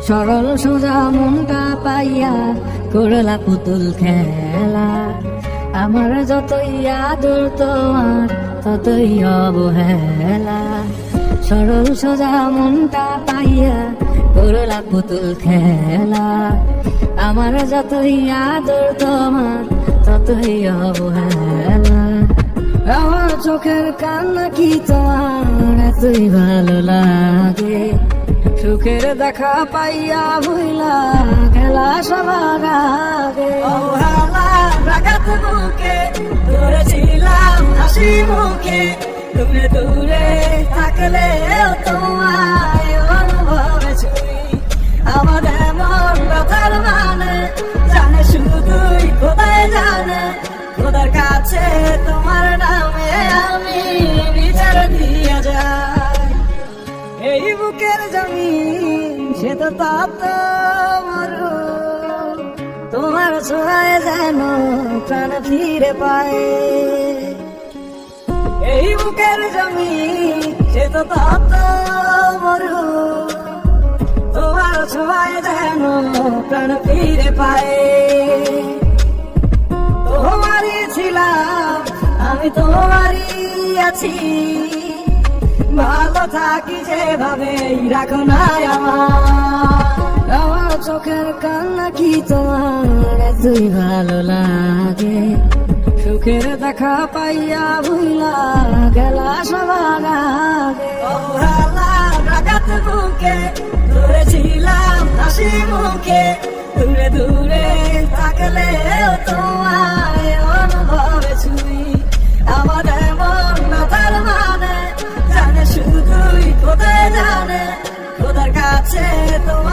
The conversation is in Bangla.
সরল সোজা মনটা পাইয়া করলা পুতুল খেলা। আমার যতই আদর তোমার ততই অবহেলা। সরল সোজা মনটা পাইয়া করলা পুতুল খেলা। আমার যতই আদর তোমার ততই অবহেলা। আমার চোখের কান্না কি তোমার এতই ভালো লাগে? সুখের দেখা পাইয়া ভুইলা খেলা সবার আগে। অবহেলা রাগাত বুকে ধরেছিলাম হাসি মুখে, দূরে দূরে থাকলে তোমায় অনুভবে ছুঁই। আমার এমন ব্যথার মানে জানে শুধুই খোদাই জানে। খোদার কাছে তোমার নামে আমি বিচার দিয়ে যাই। এই বুকের জমিন সে তো তত মরু, তোমার ছোঁয়ায় যেন প্রাণ ফিরে পায়। এই বুকের জমিন সে তো তত মরু, তোমার ছোঁয়ায় যেন প্রাণ ফিরে পায়। তোমারই ছিলাম আমি, তোমারই আছি, ভালো থাকি যেভাবে রাখো না আমার। আমার চোখের কান্না কি তোমার এতই ভালো লাগে? সুখের দেখা পাইয়া ভুইলা গেলা সবার আগে। অবহেলা রাগাত বুকে ধরেছিলাম হাসি মুখে, দূরে দূরে থাকলে তোমায় অনুভবে ছুঁই। আমার এমন ব্যথার মানে জানে শুধুই খোদাই জানে। খোদার কাছে তোমার